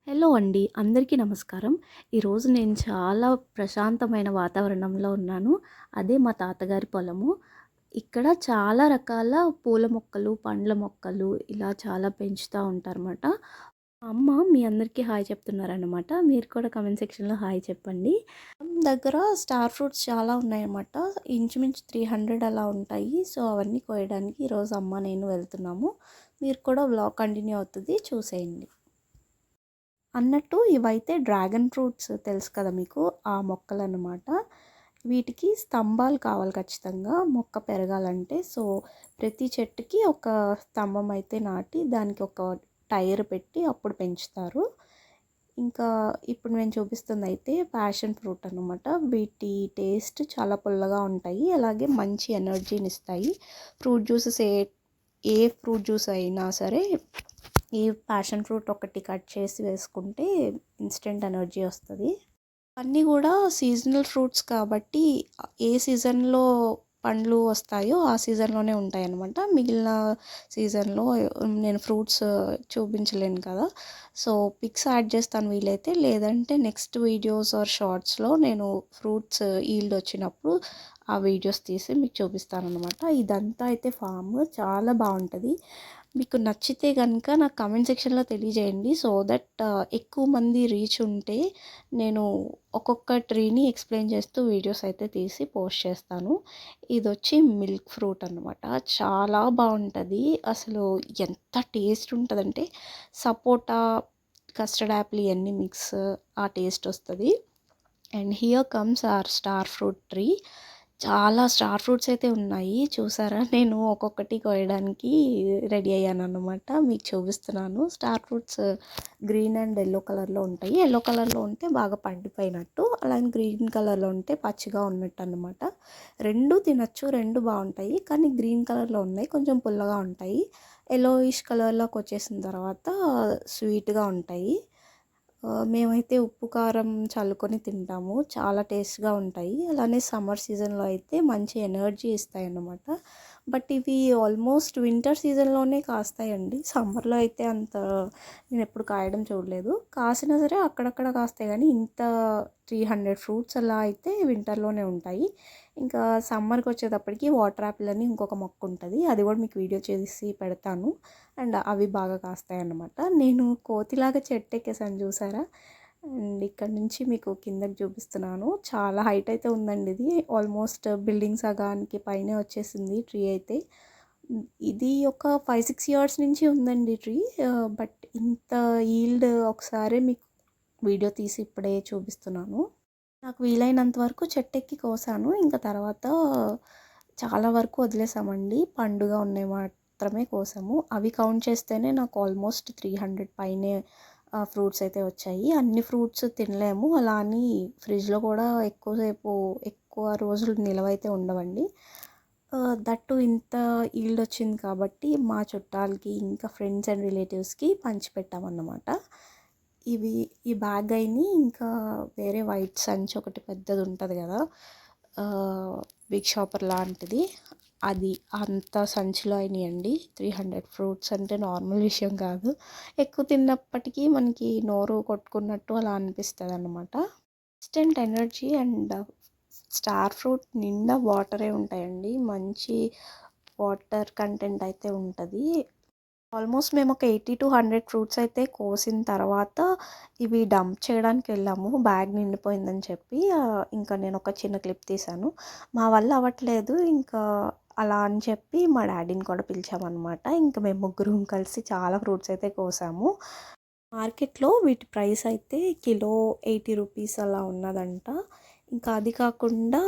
Hello అండి. అందరికీ నమస్కారం. ఈరోజు నేను చాలా ప్రశాంతమైన వాతావరణంలో ఉన్నాను. అదే మా తాతగారి పొలము. ఇక్కడ చాలా రకాల పూల మొక్కలు, పండ్ల మొక్కలు ఇలా చాలా పెంచుతా ఉంటారన్నమాట. మా అమ్మ మీ అందరికీ హాయ్ చెప్తున్నారన్నమాట. మీరు కూడా కామెంట్ సెక్షన్‌లో హాయ్ చెప్పండి. దగ్గర స్టార్ ఫ్రూట్స్ చాలా ఉన్నాయన్నమాట. ఇంచుమించు 300 అలా ఉంటాయి. సో, అవన్నీ కోయడానికి ఈరోజు అమ్మ, నేను వెళ్తున్నాము. మీరు కూడా వ్లాగ్ కంటిన్యూ అవుతది చూసేయండి. అన్నట్టు ఇవైతే డ్రాగన్ ఫ్రూట్స్ తెలుసు కదా మీకు, ఆ మొక్కలన్నమాట. వీటికి స్తంభాలు కావాలి ఖచ్చితంగా మొక్క పెరగాలంటే. సో, ప్రతి చెట్టుకి ఒక స్తంభం అయితే నాటి దానికి ఒక టైర్ పెట్టి అప్పుడు పెంచుతారు. ఇంకా ఇప్పుడు నేను చూపిస్తుంది అయితే ప్యాషన్ ఫ్రూట్ అనమాట. వీటి టేస్ట్ చాలా పుల్లగా ఉంటాయి, అలాగే మంచి ఎనర్జీని ఇస్తాయి. ఫ్రూట్ జ్యూసెస్ ఏ ఫ్రూట్ జ్యూస్ అయినా సరే ఈ ప్యాషన్ ఫ్రూట్ ఒకటి కట్ చేసి వేసుకుంటే ఇన్స్టెంట్ ఎనర్జీ వస్తుంది. అన్నీ కూడా సీజనల్ ఫ్రూట్స్ కాబట్టి ఏ సీజన్లో పండ్లు వస్తాయో ఆ సీజన్లోనే ఉంటాయి అన్నమాట. మిగిలిన సీజన్లో నేను ఫ్రూట్స్ చూపించలేను కదా. సో, పిక్స్ యాడ్ చేస్తాను వీలైతే, లేదంటే నెక్స్ట్ వీడియోస్ ఆర్ షార్ట్స్లో నేను ఫ్రూట్స్ ఈల్డ్ వచ్చినప్పుడు ఆ వీడియోస్ తీసి మీకు చూపిస్తాను అనమాట. ఇదంతా అయితే ఫామ్ చాలా బాగుంటుంది. మీకు నచ్చితే కనుక నాకు కామెంట్ సెక్షన్లో తెలియజేయండి. సో దట్ ఎక్కువ మంది రీచ్ ఉంటే నేను ఒక్కొక్క ట్రీని ఎక్స్ప్లెయిన్ చేస్తూ వీడియోస్ అయితే తీసి పోస్ట్ చేస్తాను. ఇది వచ్చి మిల్క్ ఫ్రూట్ అనమాట. చాలా బాగుంటుంది. అసలు ఎంత టేస్ట్ ఉంటుందంటే సపోటా, కస్టర్డ్ యాపిల్ ఇవన్నీ మిక్స్ ఆ టేస్ట్ వస్తుంది. And here comes our star fruit tree. చాలా స్టార్ ఫ్రూట్స్ అయితే ఉన్నాయి చూసారా. నేను ఒక్కొక్కటి కోయడానికి రెడీ అయ్యాను అన్నమాట. మీకు చూపిస్తున్నాను. Star fruits green and yellow కలర్లో ఉంటాయి. ఎల్లో కలర్లో ఉంటే బాగా పండిపోయినట్టు, అలాగే గ్రీన్ కలర్లో ఉంటే పచ్చిగా ఉన్నట్టు అనమాట. రెండు తినచ్చు, రెండు బాగుంటాయి. కానీ గ్రీన్ కలర్లో ఉన్నాయి కొంచెం పుల్లగా ఉంటాయి. ఎల్లోయిష్ కలర్లోకి వచ్చేసిన తర్వాత స్వీట్గా ఉంటాయి. మేమైతే ఉప్పు కారం చల్లుకొని తింటాము. చాలా టేస్ట్గా ఉంటాయి. అలానే సమ్మర్ సీజన్లో అయితే మంచి ఎనర్జీ ఇస్తాయి అన్నమాట. బట్ ఇవి ఆల్మోస్ట్ వింటర్ సీజన్లోనే కాస్తాయండి. సమ్మర్లో అయితే అంత నేను ఎప్పుడు కాయడం చూడలేదు. కాసినా సరే అక్కడక్కడ కాస్తాయి, కానీ ఇంత 300 ఫ్రూట్స్ అలా అయితే వింటర్లోనే ఉంటాయి. ఇంకా సమ్మర్కి వచ్చేటప్పటికి వాటర్ యాపిల్ అని ఇంకొక మొక్క ఉంటుంది. అది కూడా మీకు వీడియో చేసి పెడతాను. అండ్ అవి బాగా కాస్తాయి అన్నమాట. నేను కోతిలాగా చెట్టు ఎక్కేసాను చూసారా. అండ్ ఇక్కడ నుంచి మీకు కిందకి చూపిస్తున్నాను. చాలా హైట్ అయితే ఉందండి. ఇది ఆల్మోస్ట్ బిల్డింగ్ సగానికి పైనే వచ్చేసింది ట్రీ అయితే. ఇది ఒక 5-6 ఇయర్స్ నుంచి ఉందండి ట్రీ. బట్ ఇంత ఈల్డ్ ఒకసారి మీకు వీడియో తీసి ఇప్పుడే చూపిస్తున్నాను. నాకు వీలైనంత వరకు చెట్టు ఎక్కి కోసాను. ఇంకా తర్వాత చాలా వరకు వదిలేసామండి. పండుగా ఉన్నాయి మాత్రమే కోసాము. అవి కౌంట్ చేస్తేనే నాకు ఆల్మోస్ట్ 300 పైనే ఫ్రూట్స్ అయితే వచ్చాయి. అన్ని ఫ్రూట్స్ తినలేము, అలా అని ఫ్రిడ్జ్లో కూడా ఎక్కువ రోజులు నిలవ అయితే ఉండవండి. దట్టు ఇంత ఈల్డ్ వచ్చింది కాబట్టి మా చుట్టాలకి ఇంకా ఫ్రెండ్స్ అండ్ రిలేటివ్స్కి పంచిపెట్టామన్నమాట. ఈ బ్యాగ్ అయినాయి. ఇంకా వేరే వైట్ సంచి ఒకటి పెద్దది ఉంటుంది కదా, బిగ్ షాపర్ లాంటిది, అది అంత సంచిలో అయినాయండి. 300 ఫ్రూట్స్ అంటే నార్మల్ విషయం కాదు. ఎక్కువ తిన్నప్పటికీ మనకి నోరు కొట్టుకున్నట్టు అలా అనిపిస్తుంది అన్నమాట. Instant energy and star fruit నిండా వాటరే ఉంటాయండి. మంచి వాటర్ కంటెంట్ అయితే ఉంటుంది. ఆల్మోస్ట్ మేము ఒక 80-100 ఫ్రూట్స్ అయితే కోసిన తర్వాత ఇవి డంప్ చేయడానికి వెళ్ళాము. బ్యాగ్ నిండిపోయిందని చెప్పి ఇంకా నేను ఒక చిన్న క్లిప్ తీశాను. మా వల్ల అవ్వట్లేదు ఇంకా అలా అని చెప్పి మా డాడీని కూడా పిలిచామన్నమాట. ఇంకా మేము ముగ్గురం కలిసి చాలా ఫ్రూట్స్ అయితే కోసాము. మార్కెట్లో వీటి ప్రైస్ అయితే కిలో 80 రూపీస్ అలా ఉన్నదంట. ఇంకా అది కాకుండా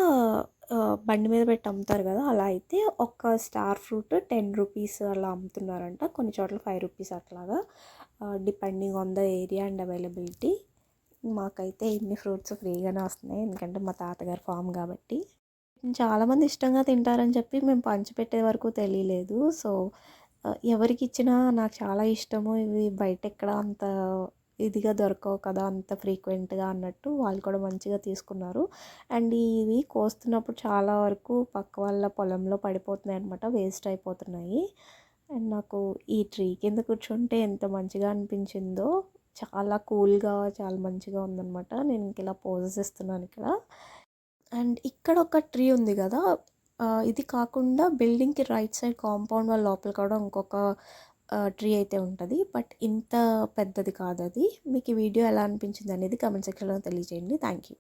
బండి మీద పెట్టి అమ్ముతారు కదా, అలా అయితే ఒక స్టార్ ఫ్రూట్ 10 రూపీస్ అలా అమ్ముతున్నారంట. కొన్ని చోట్ల 5 రూపీస్ అట్లాగా, depending on the area and availability. మాకైతే ఇన్ని ఫ్రూట్స్ ఫ్రీగానే వస్తున్నాయి, ఎందుకంటే మా తాతగారి ఫామ్ కాబట్టి. చాలామంది ఇష్టంగా తింటారని చెప్పి మేము పంచిపెట్టే వరకు తెలియలేదు. సో, ఎవరికి ఇచ్చినా నాకు చాలా ఇష్టము, ఇవి బయట ఎక్కడ అంత ఇదిగా దొరకవు కదా అంత ఫ్రీక్వెంట్గా అన్నట్టు వాళ్ళు కూడా మంచిగా తీసుకున్నారు. అండ్ ఇవి కోస్తున్నప్పుడు చాలా వరకు పక్క వాళ్ళ పొలంలో పడిపోతున్నాయి అనమాట, వేస్ట్ అయిపోతున్నాయి. అండ్ నాకు ఈ ట్రీ కింద కూర్చుంటే ఎంత మంచిగా అనిపించిందో. చాలా కూల్గా చాలా మంచిగా ఉందన్నమాట. నేను ఇంక ఇలా పోజెస్ ఇస్తున్నాను ఇక్కడ. అండ్ ఇక్కడ ఒక ట్రీ ఉంది కదా, ఇది కాకుండా బిల్డింగ్కి రైట్ సైడ్ కాంపౌండ్ వాళ్ళ లోపల కూడా ఇంకొక ట్రీ అయితే ఉంటుంది. బట్ ఇంత పెద్దది కాదు అది. మీకు ఈ వీడియో ఎలా అనిపించింది అనేది కమెంట్ సెక్షన్లో తెలియజేయండి. Thank you.